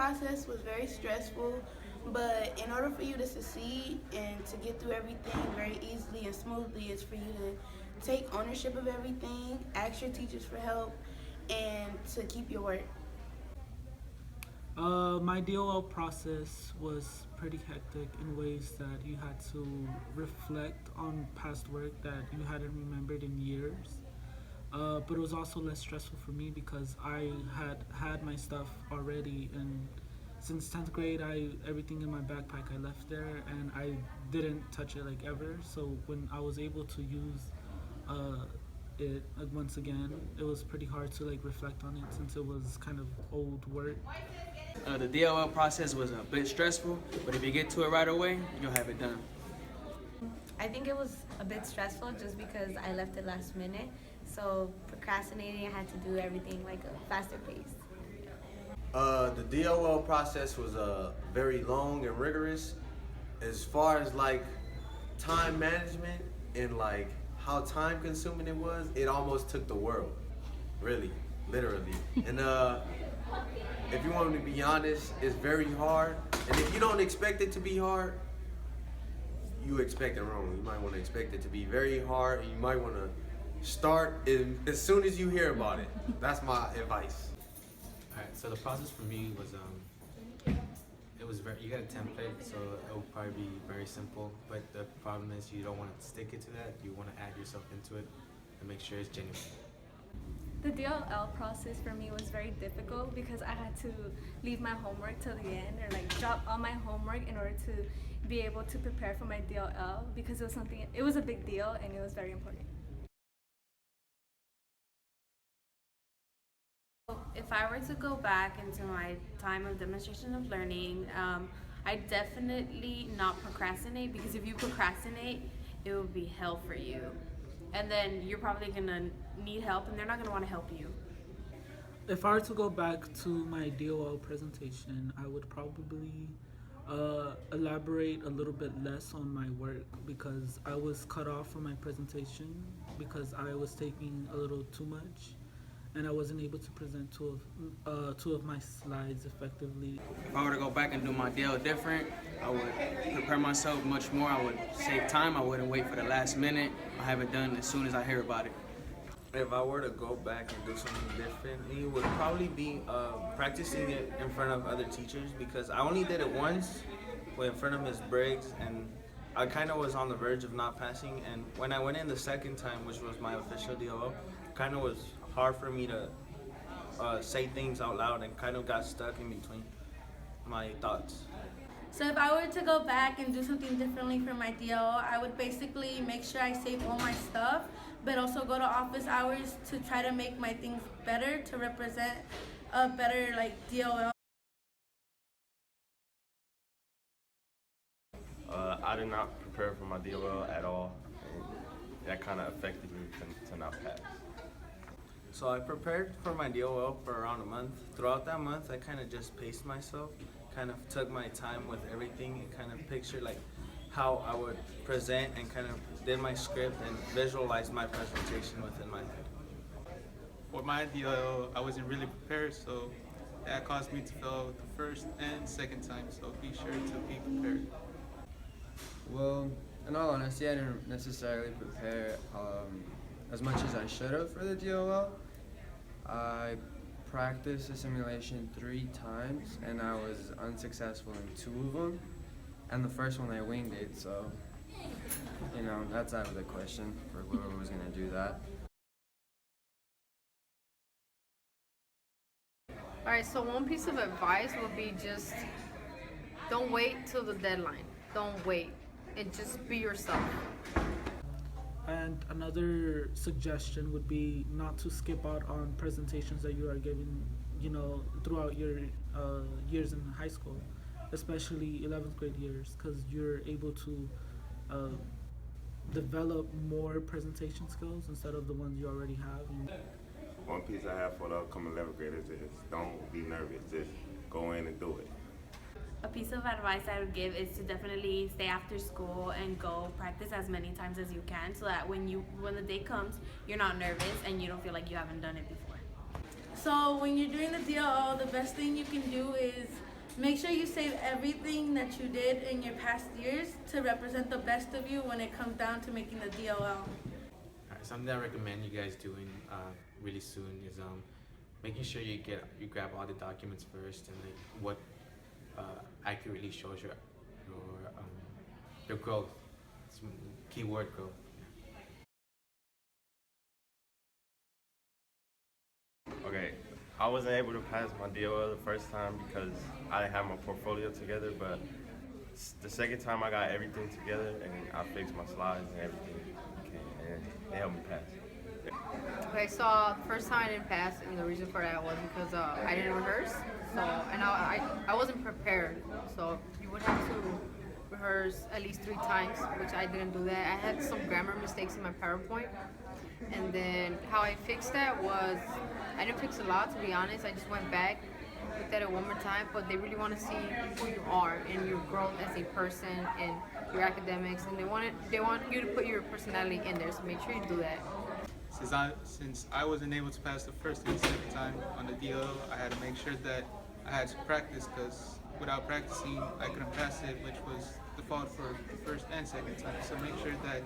process was very stressful, but in order for you to succeed and to get through everything very easily and smoothly is for you to take ownership of everything, ask your teachers for help, and to keep your word. My DOL process was pretty hectic in ways that you had to reflect on past work that you hadn't remembered in years. But it was also less stressful for me because I had my stuff already, and since 10th grade, everything in my backpack I left there, and I didn't touch it like ever. So when I was able to use uh, it like once again, it was pretty hard to like reflect on it since it was kind of old work. The DOL process was a bit stressful, but if you get to it right away, you'll have it done. I think it was a bit stressful just because I left it last minute. So procrastinating, I had to do everything like a faster pace. The DOL process was very long and rigorous. As far as like time management and like how time consuming it was, it almost took the world, really, literally. And if you want me to be honest, it's very hard. And if you don't expect it to be hard, you expect it wrong. You might want to expect it to be very hard, and you might want to start as soon as you hear about it. That's my advice. Alright, so the process for me was it was very, you got a template, so it will probably be very simple, but the problem is you don't want to stick it to that. You want to add yourself into it and make sure it's genuine. The DLL process for me was very difficult because I had to leave my homework till the end, or like drop all my homework in order to be able to prepare for my DLL, because it was a big deal and it was very important. If I were to go back into my time of demonstration of learning, I definitely not procrastinate, because if you procrastinate, it will be hell for you. And then you're probably gonna need help and they're not gonna wanna help you. If I were to go back to my DOL presentation, I would probably elaborate a little bit less on my work because I was cut off from my presentation because I was taking a little too much, and I wasn't able to present two of my slides effectively. If I were to go back and do my DL different, I would prepare myself much more. I would save time. I wouldn't wait for the last minute. I have it done as soon as I hear about it. If I were to go back and do something differently, it would probably be practicing it in front of other teachers, because I only did it once in front of Ms. Briggs, and I kind of was on the verge of not passing. And when I went in the second time, which was my official DOO, kind of was hard for me to say things out loud and kind of got stuck in between my thoughts. So if I were to go back and do something differently for my DLO, I would basically make sure I save all my stuff, but also go to office hours to try to make my things better, to represent a better like DOL. I did not prepare for my DOL at all, and that kind of affected me to not pass. So I prepared for my DOL for around a month. Throughout that month, I kind of just paced myself, kind of took my time with everything, and kind of pictured like how I would present, and kind of did my script and visualized my presentation within my head. For my DOL, I wasn't really prepared, so that caused me to fail the first and second time, so be sure to be prepared. Well, in all honesty, I didn't necessarily prepare as much as I should have for the DOL. I practiced the simulation 3 times, and I was unsuccessful in 2 of them. And the first one I winged it, so, you know, that's out of the question for whoever was going to do that. Alright, so one piece of advice would be just don't wait till the deadline. Don't wait. And just be yourself. And another suggestion would be not to skip out on presentations that you are giving, you know, throughout your years in high school, especially 11th grade years, because you're able to develop more presentation skills instead of the ones you already have. One piece I have for the upcoming 11th graders is don't be nervous, just go in and do it. A piece of advice I would give is to definitely stay after school and go practice as many times as you can, so that when the day comes, you're not nervous and you don't feel like you haven't done it before. So when you're doing the DLO, the best thing you can do is Make sure you save everything that you did in your past years to represent the best of you when it comes down to making the DOL. Alright, something that I recommend you guys doing really soon is making sure you grab all the documents first and like what accurately shows your growth. It's keyword growth. Okay, I wasn't able to pass my DOL the first time because I didn't have my portfolio together, but the second time I got everything together and I fixed my slides and everything, and it helped me pass. Okay, so the first time I didn't pass, and the reason for that was because I didn't rehearse. So, and I wasn't prepared. So you would have to rehearse at least 3 times, which I didn't do that. I had some grammar mistakes in my PowerPoint. And then how I fixed that was, I didn't fix a lot, to be honest. I just went back, looked at it one more time, but they really want to see who you are and your growth as a person and your academics, and they want you to put your personality in there, so make sure you do that. Since I wasn't able to pass the first and second time on the DOL, I had to make sure that I had to practice, because without practicing, I couldn't pass it, which was the fault for the first and second time. So make sure that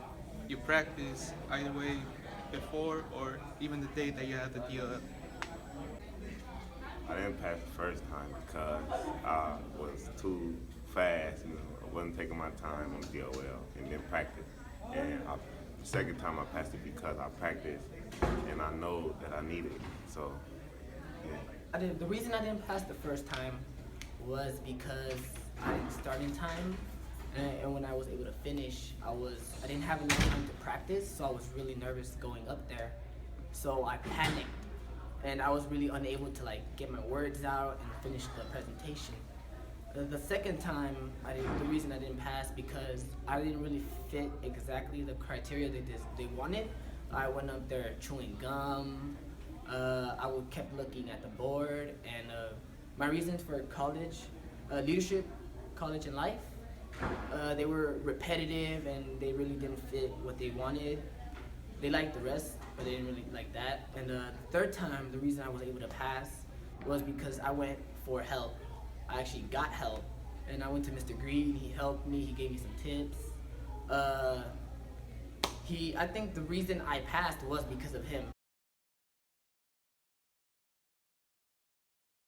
you practice either way before or even the day that you have the DOL. I didn't pass the first time because I was too fast, I wasn't taking my time on DOL and then practice. And the second time I passed it because I practiced and I know that I needed it. So, yeah. The reason I didn't pass the first time was because I didn't start in time, and when I was able to finish, I didn't have enough time to practice, so I was really nervous going up there. So I panicked, and I was really unable to get my words out and finish the presentation. The second time, the reason I didn't pass because I didn't really fit exactly the criteria they wanted. I went up there chewing gum. I kept looking at the board, and my reasons for college, leadership, college, and life, they were repetitive and they really didn't fit what they wanted. They liked the rest, but they didn't really like that. And the third time, the reason I was able to pass was because I went for help. I actually got help, and I went to Mr. Green. He helped me. He gave me some tips. I think the reason I passed was because of him.